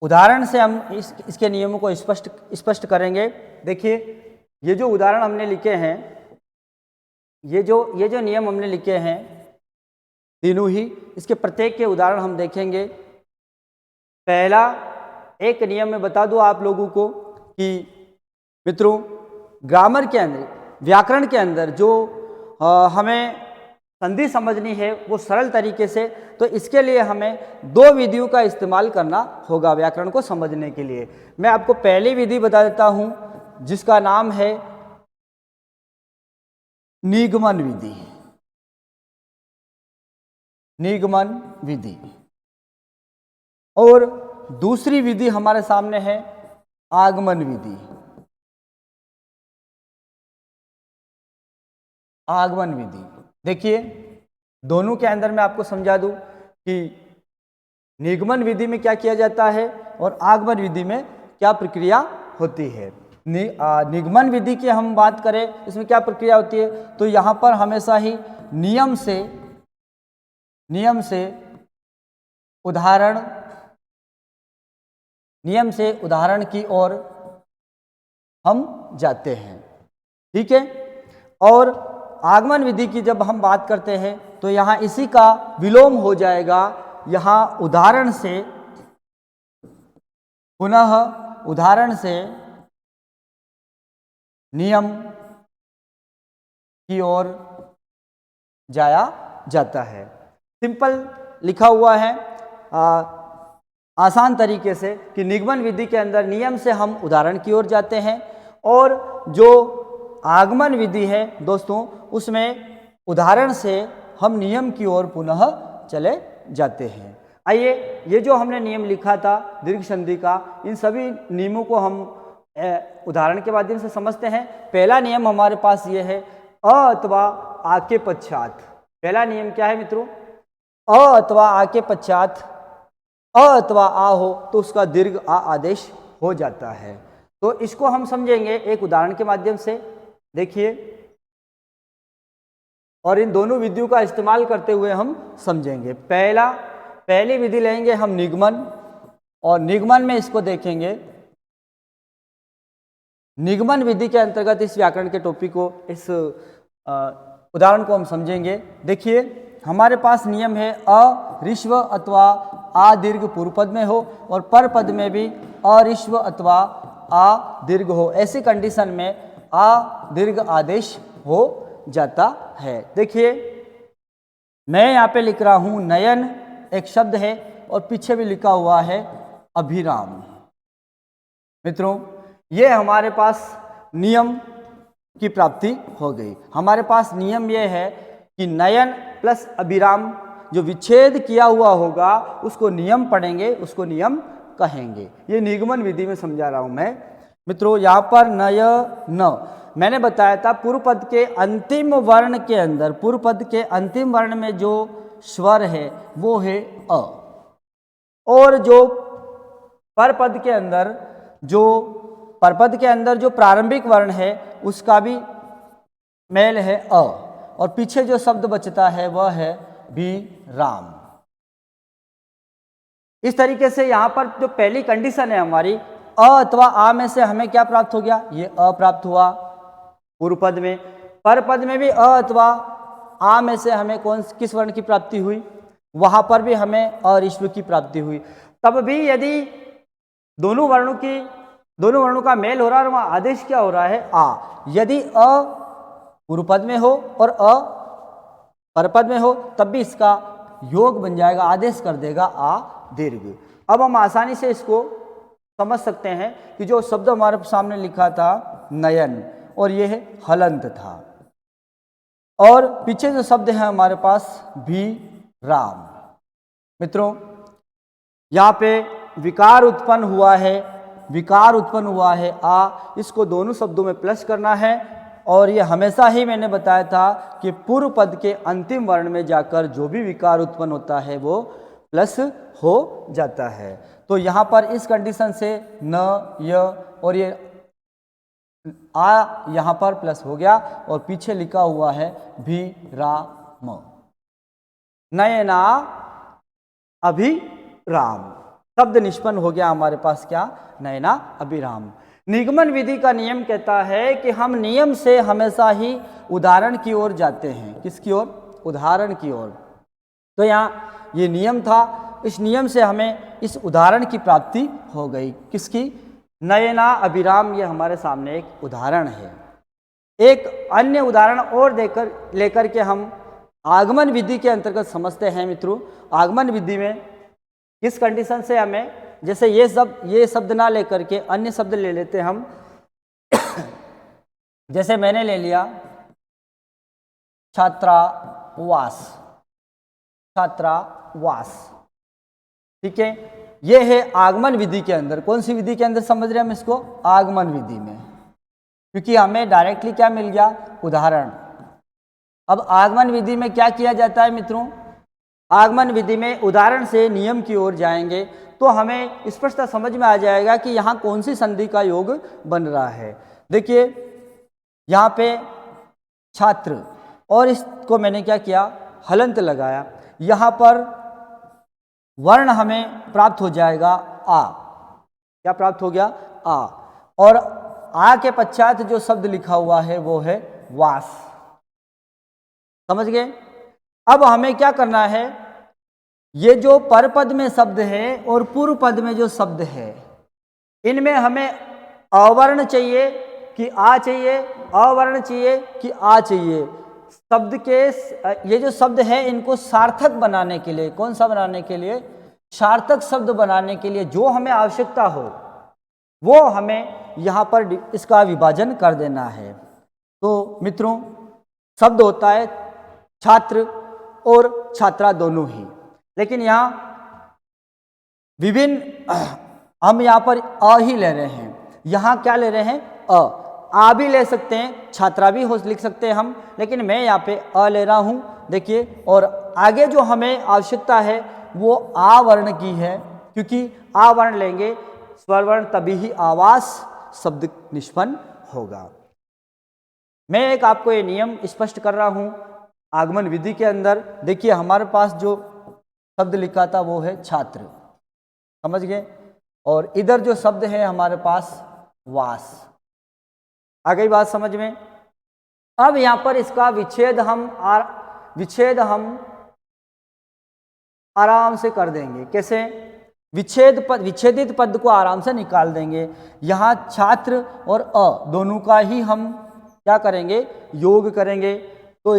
उदाहरण से हम इसके नियमों को स्पष्ट करेंगे। देखिए ये जो उदाहरण हमने लिखे हैं, ये जो नियम हमने लिखे हैं तीनों ही, इसके प्रत्येक के उदाहरण हम देखेंगे। पहला एक नियम में बता दूं आप लोगों को कि मित्रों, ग्रामर के अंदर, व्याकरण के अंदर जो हमें संधि समझनी है वो सरल तरीके से, तो इसके लिए हमें दो विधियों का इस्तेमाल करना होगा व्याकरण को समझने के लिए। मैं आपको पहली विधि बता देता हूं जिसका नाम है निगमन विधि, निगमन विधि। और दूसरी विधि हमारे सामने है आगमन विधि, आगमन विधि। देखिए दोनों के अंदर मैं आपको समझा दूं कि निगमन विधि में क्या किया जाता है और आगमन विधि में क्या प्रक्रिया होती है। निगमन विधि की हम बात करें, इसमें क्या प्रक्रिया होती है, तो यहाँ पर हमेशा ही नियम उदाहरण की ओर हम जाते हैं, ठीक है। और आगमन विधि की जब हम बात करते हैं तो यहाँ इसी का विलोम हो जाएगा, यहाँ उदाहरण से पुनः उदाहरण से नियम की ओर जाया जाता है। सिंपल लिखा हुआ है आसान तरीके से कि निगमन विधि के अंदर नियम से हम उदाहरण की ओर जाते हैं, और जो आगमन विधि है दोस्तों उसमें उदाहरण से हम नियम की ओर पुनः चले जाते हैं। आइए ये जो हमने नियम लिखा था दीर्घ संधि का, इन सभी नियमों को हम उदाहरण के माध्यम से समझते हैं। पहला नियम हमारे पास ये है अ अथवा आ के पश्चात। पहला नियम क्या है मित्रों, अ अथवा आ के पश्चात अ अथवा आ हो तो उसका दीर्घ आ आदेश हो जाता है। तो इसको हम समझेंगे एक उदाहरण के माध्यम से, देखिए, और इन दोनों विधियों का इस्तेमाल करते हुए हम समझेंगे। पहली विधि लेंगे हम निगमन, और निगमन में इसको देखेंगे। निगमन विधि के अंतर्गत इस व्याकरण के टॉपिक को, इस उदाहरण को हम समझेंगे। देखिए हमारे पास नियम है अ ऋस्व अथवा आ दीर्घ पूर्व पद में हो और पर पद में भी अ ऋस्व अथवा आ दीर्घ हो, ऐसी कंडीशन में आ दीर्घ आदेश हो जाता है। देखिए मैं यहाँ पे लिख रहा हूँ नयन एक शब्द है और पीछे भी लिखा हुआ है अभिराम। मित्रों ये हमारे पास नियम की प्राप्ति हो गई। हमारे पास नियम ये है कि नयन प्लस अभिराम जो विच्छेद किया हुआ होगा उसको नियम पढ़ेंगे, उसको नियम कहेंगे। ये निगमन विधि में समझा रहा हूं मैं मित्रों। यहाँ पर नय न मैंने बताया था पूर्व पद के अंतिम वर्ण के अंदर, पूर्व पद के अंतिम वर्ण में जो स्वर है वो है अ, और जो परपद के अंदर जो प्रारंभिक वर्ण है उसका भी मेल है अ, और पीछे जो शब्द बचता है वह है भी राम। इस तरीके से यहां पर जो पहली कंडीशन है हमारी अ अथवा आ में से हमें क्या प्राप्त हो गया, ये अ प्राप्त हुआ पूर्व पद में। पर पद में भी अ अथवा आ में से हमें किस वर्ण की प्राप्ति हुई, वहां पर भी हमें अरिश्व की प्राप्ति हुई। तब भी यदि दोनों वर्णों का मेल हो रहा है और वहां आदेश क्या हो रहा है आ, यदि अ पूर्व पद में हो और अ परपद में हो तब भी इसका योग बन जाएगा, आदेश कर देगा आ दीर्घ। अब हम आसानी से इसको समझ सकते हैं कि जो शब्द हमारे सामने लिखा था नयन और यह है हलंत था, और पीछे जो शब्द है हमारे पास भी राम। मित्रों यहाँ पे विकार उत्पन्न हुआ है आ, इसको दोनों शब्दों में प्लस करना है। और ये हमेशा ही मैंने बताया था कि पूर्व पद के अंतिम वर्ण में जाकर जो भी विकार उत्पन्न होता है वो प्लस हो जाता है। तो यहाँ पर इस कंडीशन से न य और ये आ यहाँ पर प्लस हो गया और पीछे लिखा हुआ है भी राम, नयना अभिराम, शब्द निष्पन्न हो गया हमारे पास क्या, नयना अभिराम। निगमन विधि का नियम कहता है कि हम नियम से हमेशा ही उदाहरण की ओर जाते हैं। किसकी ओर, उदाहरण की ओर। तो यहाँ ये नियम था, इस नियम से हमें इस उदाहरण की प्राप्ति हो गई। किसकी, नयना अभिराम, ये हमारे सामने एक उदाहरण है। एक अन्य उदाहरण और लेकर के हम आगमन विधि के अंतर्गत समझते हैं मित्रों। आगमन विधि में किस कंडीशन से हमें, जैसे ये शब्द ना लेकर के अन्य शब्द ले लेते हम जैसे मैंने ले लिया छात्रावास, ठीक है। ये है आगमन विधि के अंदर। कौन सी विधि के अंदर समझ रहे हैं हम इसको, आगमन विधि में, क्योंकि हमें डायरेक्टली क्या मिल गया, उदाहरण। अब आगमन विधि में क्या किया जाता है मित्रों, आगमन विधि में उदाहरण से नियम की ओर जाएंगे तो हमें स्पष्टता समझ में आ जाएगा कि यहाँ कौन सी संधि का योग बन रहा है। देखिए यहाँ पे छात्र, और इसको मैंने क्या किया, हलंत लगाया। यहाँ पर वर्ण हमें प्राप्त हो जाएगा आ, क्या प्राप्त हो गया, आ, और आ के पश्चात जो शब्द लिखा हुआ है वो है वास। समझ गए। अब हमें क्या करना है, ये जो परपद में शब्द है और पूर्व पद में जो शब्द है, इनमें हमें अवर्ण चाहिए कि आ चाहिए, अवर्ण चाहिए कि आ चाहिए। शब्द के ये जो शब्द है इनको सार्थक बनाने के लिए, कौन सा बनाने के लिए, सार्थक शब्द बनाने के लिए जो हमें आवश्यकता हो वो हमें यहाँ पर इसका विभाजन कर देना है। तो मित्रों शब्द होता है छात्र और छात्रा दोनों ही, लेकिन यहाँ विभिन्न, हम यहाँ पर अ ही ले रहे हैं। यहाँ क्या ले रहे हैं, आ भी ले सकते हैं, छात्रा भी लिख सकते हैं हम, लेकिन मैं यहाँ पे अ ले रहा हूँ। देखिए, और आगे जो हमें आवश्यकता है वो आ वर्ण की है, क्योंकि आ वर्ण लेंगे स्वर वर्ण तभी ही आवास शब्द निष्पन्न होगा। मैं एक आपको ये नियम स्पष्ट कर रहा हूँ आगमन विधि के अंदर। देखिए हमारे पास जो शब्द लिखा था वो है छात्र, समझ गए, और इधर जो शब्द है हमारे पास वास। आ गई बात समझ में। अब यहाँ पर इसका विच्छेद हम आराम से कर देंगे। कैसे, विच्छेदित पद को आराम से निकाल देंगे। यहाँ छात्र और अ दोनों का ही हम क्या करेंगे, योग करेंगे। तो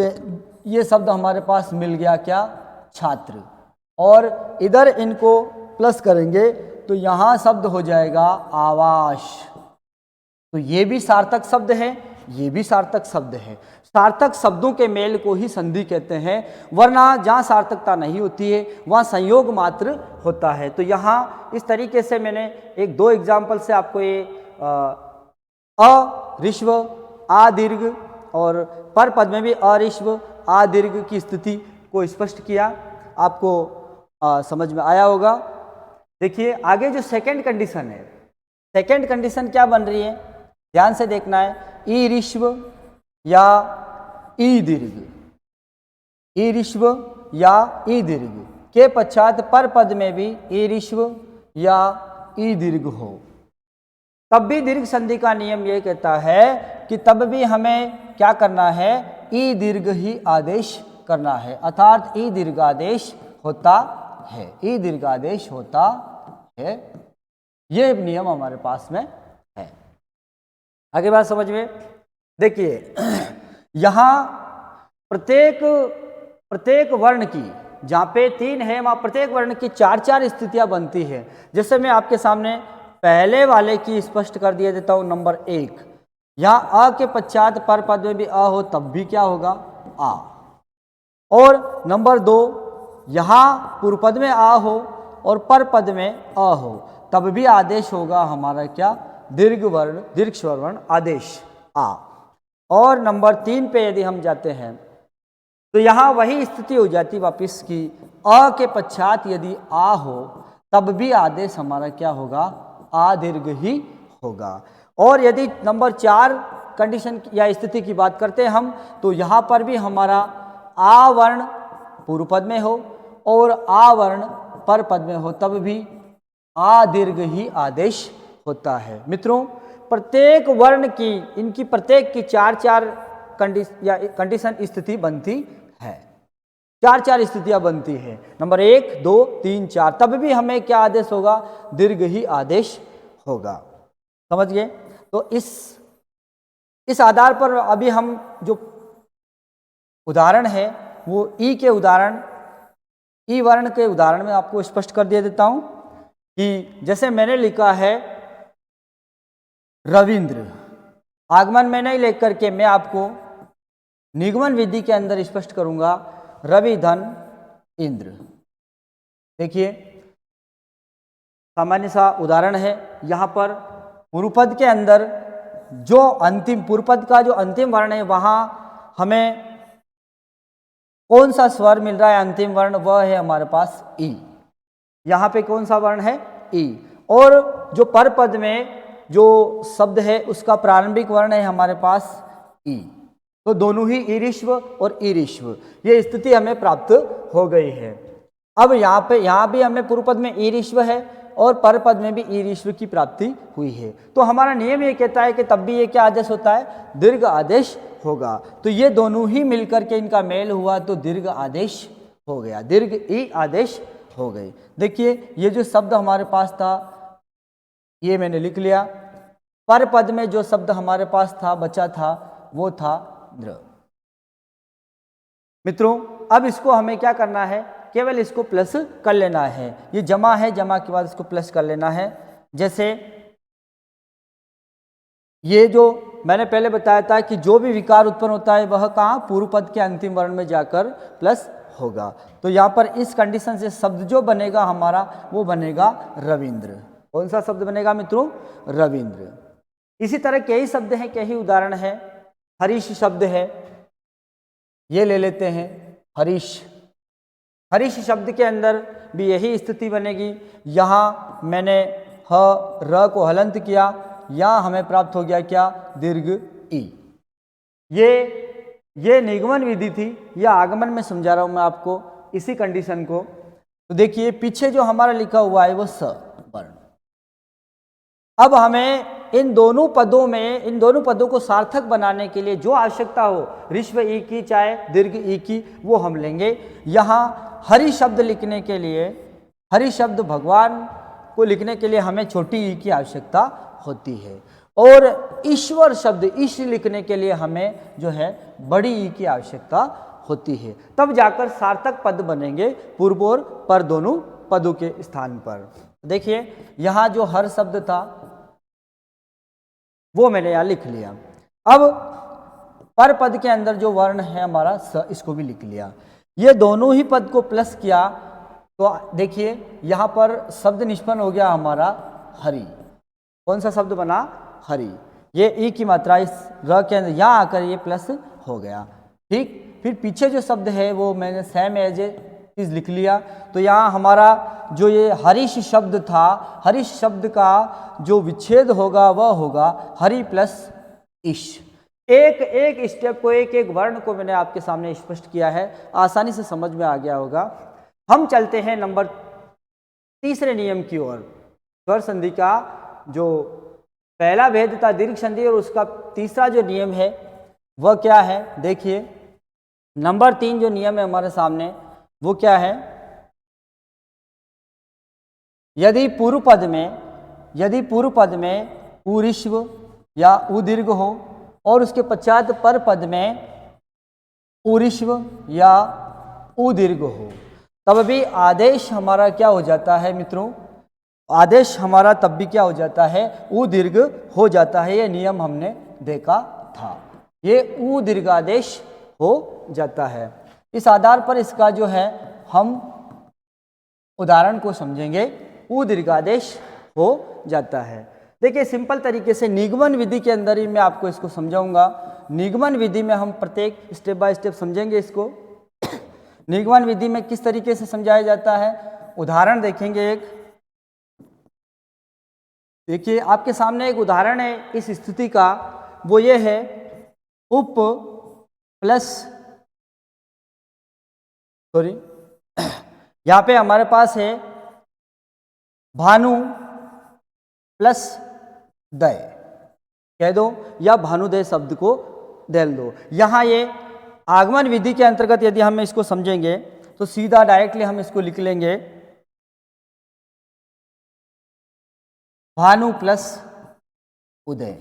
ये शब्द हमारे पास मिल गया क्या, छात्र, और इधर इनको प्लस करेंगे तो यहाँ शब्द हो जाएगा आवास। तो ये भी सार्थक शब्द है ये भी सार्थक शब्द है। सार्थक शब्दों के मेल को ही संधि कहते हैं, वरना जहाँ सार्थकता नहीं होती है वहाँ संयोग मात्र होता है। तो यहाँ इस तरीके से मैंने एक दो एग्जाम्पल से आपको ये अरिश्व आ दीर्घ और पर पद में भी अरिश्व आ दीर्घ की स्थिति को स्पष्ट किया। आपको समझ में आया होगा। देखिए आगे जो सेकंड कंडीशन है, सेकंड कंडीशन क्या बन रही है, ध्यान से देखना है। ई ऋश्व या ई दीर्घ, ई ऋश्व या ई दीर्घ के पश्चात पर पद में भी ई ऋश्व या ई दीर्घ हो, तब भी दीर्घ संधि का नियम ये कहता है कि तब भी हमें क्या करना है, ई दीर्घ ही आदेश करना है, अर्थात ई दीर्घ आदेश होता है, ई दीर्घ आदेश होता है। ये नियम हमारे पास में है। आगे बात समझ में। देखिए यहाँ प्रत्येक वर्ण की, जहाँ पे 3 है वहाँ प्रत्येक वर्ण की 4-4 स्थितियाँ बनती है। जैसे मैं आपके सामने पहले वाले की स्पष्ट कर दिया देता हूँ। नंबर 1, यहाँ अ के पश्चात पर पद में भी अ हो तब भी क्या होगा, आ। और नंबर 2, यहाँ पूर्व पद में आ हो और पर पद में अ हो तब भी आदेश होगा हमारा क्या, दीर्घ वर्ण, दीर्घ स्वर वर्ण आदेश आ। और नंबर 3 पे यदि हम जाते हैं तो यहाँ वही स्थिति हो जाती वापिस की, अ के पश्चात यदि आ हो तब भी आदेश हमारा क्या होगा, आ दीर्घ ही होगा। और यदि नंबर 4 कंडीशन या स्थिति की बात करते हैं हम, तो यहाँ पर भी हमारा आ वर्ण पूर्व पद में हो और आ वर्ण पर पद में हो तब भी आ दीर्घ ही आदेश होता है। मित्रों प्रत्येक वर्ण की, इनकी प्रत्येक की 4-4 कंडीशन स्थिति बनती है, 4-4 स्थितियां बनती है। नंबर 1, 2, 3, 4 तब भी हमें क्या आदेश होगा, दीर्घ ही आदेश होगा। समझ गए। तो इस आधार पर अभी हम जो उदाहरण है वो ई के उदाहरण, ई वर्ण के उदाहरण में आपको स्पष्ट कर दिया देता हूं कि जैसे मैंने लिखा है रविंद्र, आगमन में नहीं लेकर के मैं आपको निगमन विधि के अंदर स्पष्ट करूंगा, रवि धन इंद्र। देखिए सामान्य सा उदाहरण है। यहाँ पर पूर्व पद के अंदर जो अंतिम, पूर्व पद का जो अंतिम वर्ण है वहाँ हमें कौन सा स्वर मिल रहा है, अंतिम वर्ण, वह है हमारे पास ई। यहाँ पे कौन सा वर्ण है, ई। और जो पर पद में जो शब्द है उसका प्रारंभिक वर्ण है हमारे पास ई। तो दोनों ही ईरिश्व और ईरिश्व, ये स्थिति हमें प्राप्त हो गई है। अब यहाँ भी हमें पूर्व पद में ईरिश्व है और पर पद में भी ईरिश्व की प्राप्ति हुई है। तो हमारा नियम ये कहता है कि तब भी ये क्या आदेश होता है, दीर्घ आदेश होगा। तो ये दोनों ही मिलकर के इनका मेल हुआ तो दीर्घ आदेश हो गया, दीर्घ ई आदेश हो गए। देखिए ये जो शब्द हमारे पास था ये मैंने लिख लिया। पर पद में जो शब्द हमारे पास था, बचा था, वो था द्र। मित्रों अब इसको हमें क्या करना है, केवल इसको प्लस कर लेना है। ये जमा है, जमा के बाद इसको प्लस कर लेना है। जैसे ये जो मैंने पहले बताया था कि जो भी विकार उत्पन्न होता है वह कहाँ, पूर्व पद के अंतिम वर्ण में जाकर प्लस होगा। तो यहाँ पर इस कंडीशन से शब्द जो बनेगा हमारा वो बनेगा रविंद्र। कौन सा शब्द बनेगा मित्रों, रविंद्र। इसी तरह कई शब्द हैं, कई उदाहरण है। हरीश शब्द है, ये ले लेते हैं हरीश। हरीश शब्द के अंदर भी यही स्थिति बनेगी। यहाँ मैंने ह र को हलंत किया, यहाँ हमें प्राप्त हो गया क्या, दीर्घ ई। ये निगमन विधि थी, या आगमन में समझा रहा हूँ मैं आपको इसी कंडीशन को। तो देखिए पीछे जो हमारा लिखा हुआ है वो स वर्ण। अब हमें इन दोनों पदों को सार्थक बनाने के लिए जो आवश्यकता हो, ऋश्व ई की चाहे दीर्घ ई की, वो हम लेंगे। यहाँ हरि शब्द लिखने के लिए, हरि शब्द भगवान को लिखने के लिए हमें छोटी ई की आवश्यकता होती है, और ईश्वर शब्द ईश लिखने के लिए हमें जो है बड़ी ई की आवश्यकता होती है। तब जाकर सार्थक पद बनेंगे पूर्व और पर दोनों पदों के स्थान पर। देखिए यहाँ जो हर शब्द था वो मैंने यहाँ लिख लिया। अब पर पद के अंदर जो वर्ण है हमारा स, इसको भी लिख लिया। ये दोनों ही पद को प्लस किया तो देखिए यहाँ पर शब्द निष्पन्न हो गया हमारा हरि। कौन सा शब्द बना? हरि। ये ई की मात्रा इस र के अंदर यहाँ आकर ये प्लस हो गया। ठीक, फिर पीछे जो शब्द है वो मैंने सेम एज इज लिख लिया। तो यहाँ हमारा जो ये हरीश शब्द था, हरीश शब्द का जो विच्छेद होगा वह होगा हरि प्लस ईश। एक एक स्टेप को, एक एक वर्ण को मैंने आपके सामने स्पष्ट किया है, आसानी से समझ में आ गया होगा। हम चलते हैं नंबर तीसरे नियम की ओर। स्वर संधि का जो पहला भेद था दीर्घ संधि, और उसका तीसरा जो नियम है वह क्या है? देखिए नंबर 3 जो नियम है हमारे सामने वो क्या है? यदि पूर्व पद में ऊरिश्व या उदीर्घ हो और उसके पश्चात पर पद में ऊरिश्व या उदीर्घ हो, तब भी आदेश हमारा क्या हो जाता है मित्रों? आदेश हमारा तब भी क्या हो जाता है? उदीर्घ हो जाता है। ये नियम हमने देखा था, ये उदीर्घ आदेश हो जाता है। इस आधार पर इसका जो है हम उदाहरण को समझेंगे। उदीर्घ आदेश हो जाता है। देखिए सिंपल तरीके से निगमन विधि के अंदर ही मैं आपको इसको समझाऊंगा। निगमन विधि में हम प्रत्येक स्टेप बाय स्टेप समझेंगे इसको। निगमन विधि में किस तरीके से समझाया जाता है, उदाहरण देखेंगे एक। देखिए आपके सामने एक उदाहरण है इस स्थिति का, वो ये है उप प्लस यहाँ पे हमारे पास है भानु प्लस दय, कह दो, या भानुदय शब्द को डेल दो। यहाँ ये आगमन विधि के अंतर्गत यदि हम इसको समझेंगे तो सीधा डायरेक्टली हम इसको लिख लेंगे भानु प्लस उदय।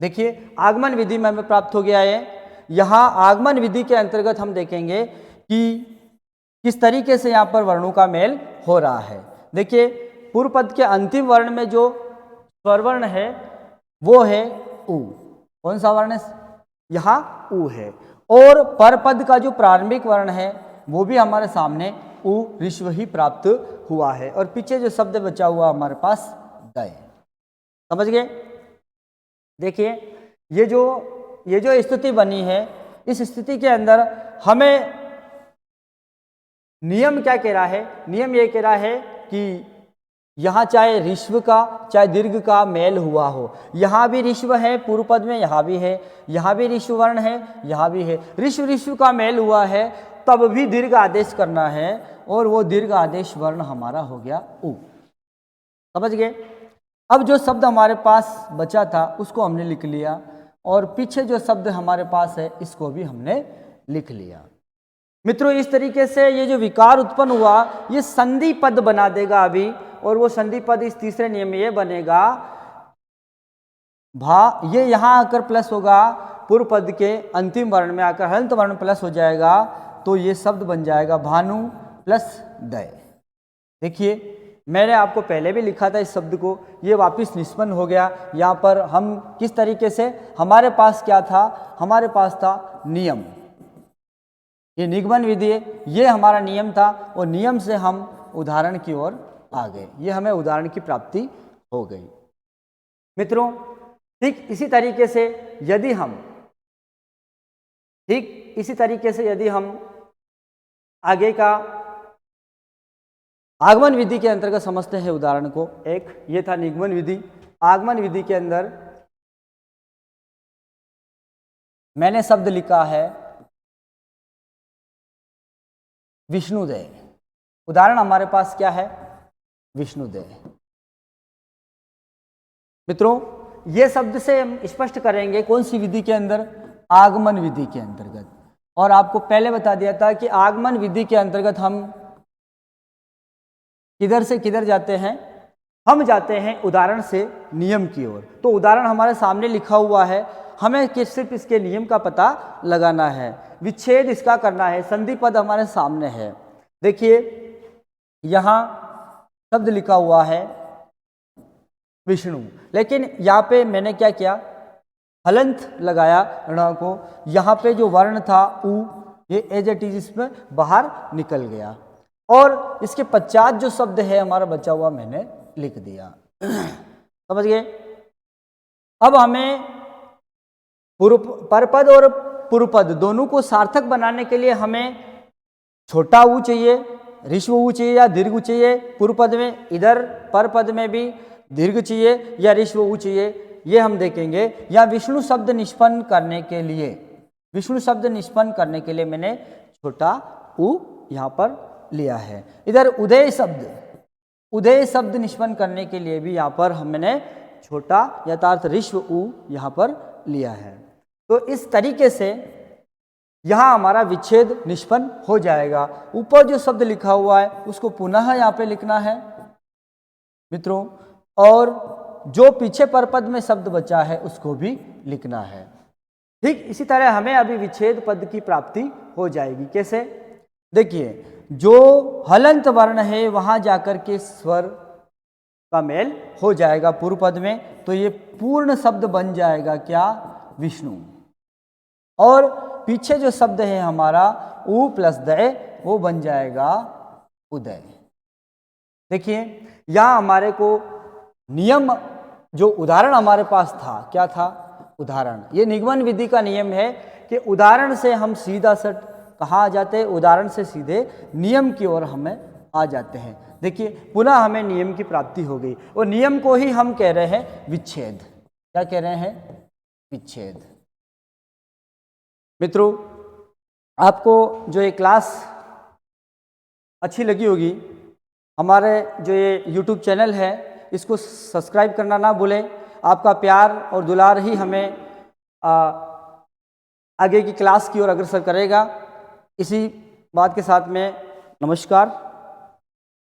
देखिए आगमन विधि में हमें प्राप्त हो गया है। यहाँ आगमन विधि के अंतर्गत हम देखेंगे कि किस तरीके से यहाँ पर वर्णों का मेल हो रहा है। देखिए पूर्व पद के अंतिम वर्ण में जो स्वर वर्ण है वो है उ। कौन सा वर्ण है? यहाँ उ है। और पर पद का जो प्रारंभिक वर्ण है वो भी हमारे सामने उ ऋष्व ही प्राप्त हुआ है। और पीछे जो शब्द बचा हुआ हमारे पास दय। समझ गए? देखिए ये जो स्थिति बनी है, इस स्थिति के अंदर हमें नियम क्या कह रहा है? नियम ये कह रहा है कि यहाँ चाहे ऋष्व का चाहे दीर्घ का मेल हुआ हो, यहाँ भी ऋष्व है पूर्व पद में, यहाँ भी है, यहाँ भी ऋष्व वर्ण है, यहाँ भी है, ऋष्व का मेल हुआ है, तब भी दीर्घ आदेश करना है। और वो दीर्घ आदेश वर्ण हमारा हो गया उ। समझ गए? अब जो शब्द हमारे पास बचा था उसको हमने लिख लिया, और पीछे जो शब्द हमारे पास है इसको भी हमने लिख लिया। मित्रों इस तरीके से ये जो विकार उत्पन्न हुआ ये संधि पद बना देगा अभी, और वो संधि पद इस तीसरे नियम में ये बनेगा ये यहाँ आकर प्लस होगा, पूर्व पद के अंतिम वर्ण में आकर हलंत वर्ण प्लस हो जाएगा, तो ये शब्द बन जाएगा भानु प्लस दय। देखिए मैंने आपको पहले भी लिखा था इस शब्द को, ये वापस निष्पन्न हो गया। यहाँ पर हम किस तरीके से, हमारे पास क्या था? हमारे पास था नियम, ये निगमन विधि है, ये हमारा नियम था, और नियम से हम उदाहरण की ओर आ गए। ये हमें उदाहरण की प्राप्ति हो गई। मित्रों ठीक इसी तरीके से यदि हम आगे का आगमन विधि के अंतर्गत समझते हैं उदाहरण को। एक ये था निगमन विधि। आगमन विधि के अंदर मैंने शब्द लिखा है विष्णुदय। उदाहरण हमारे पास क्या है? विष्णुदय। मित्रों ये शब्द से हम स्पष्ट करेंगे कौन सी विधि के अंदर? आगमन विधि के अंतर्गत। और आपको पहले बता दिया था कि आगमन विधि के अंतर्गत हम किधर से किधर जाते हैं? हम जाते हैं उदाहरण से नियम की ओर। तो उदाहरण हमारे सामने लिखा हुआ है, हमें सिर्फ इसके नियम का पता लगाना है, विच्छेद इसका करना है। संधि पद हमारे सामने है। देखिए यहाँ शब्द लिखा हुआ है विष्णु, लेकिन यहाँ पे मैंने क्या किया? हलंत लगाया ण को, यहाँ पे जो वर्ण था उ ये एज इट इज इसमें बाहर निकल गया और इसके पश्चात जो शब्द है हमारा बचा हुआ मैंने लिख दिया। समझ गए। अब हमें परपद और पूर्वपद दोनों को सार्थक बनाने के लिए हमें छोटा ऊ चाहिए, ऋस्व ऊ चाहिए या दीर्घ ऊ चाहिए। पूर्व पद में इधर पर पद में भी दीर्घ चाहिए या ऋस्व ऊ चाहिए, ये हम देखेंगे। या विष्णु शब्द निष्पन्न करने के लिए, विष्णु शब्द निष्पन्न करने के लिए मैंने छोटा ऊ यहाँ पर लिया है। इधर उदय शब्द, उदय शब्द निष्पन्न करने के लिए भी यहाँ पर हमने छोटा यथार्थ ऋस्व ऊ यहाँ पर लिया है। तो इस तरीके से यहाँ हमारा विच्छेद निष्पन्न हो जाएगा। ऊपर जो शब्द लिखा हुआ है उसको पुनः यहाँ पे लिखना है मित्रों, और जो पीछे परपद में शब्द बचा है उसको भी लिखना है। ठीक इसी तरह हमें अभी विच्छेद पद की प्राप्ति हो जाएगी। कैसे? देखिए, जो हलंत वर्ण है वहां जाकर के स्वर का मेल हो जाएगा पूर्व पद में, तो ये पूर्ण शब्द बन जाएगा क्या? विष्णु। और पीछे जो शब्द है हमारा उ प्लस दय वो बन जाएगा उदय। देखिए यहां हमारे को नियम, जो उदाहरण हमारे पास था, क्या था? उदाहरण। ये निगमन विधि का नियम है कि उदाहरण से हम सीधा सट कहाँ आ जाते हैं? उदाहरण से सीधे नियम की ओर हमें आ जाते हैं। देखिए पुनः हमें नियम की प्राप्ति हो गई और नियम को ही हम कह रहे हैं विच्छेद। क्या कह रहे हैं? विच्छेद। मित्रों, आपको जो ये क्लास अच्छी लगी होगी, हमारे जो ये YouTube चैनल है इसको सब्सक्राइब करना ना भूलें। आपका प्यार और दुलार ही हमें आगे की क्लास की ओर अग्रसर करेगा। इसी बात के साथ में नमस्कार।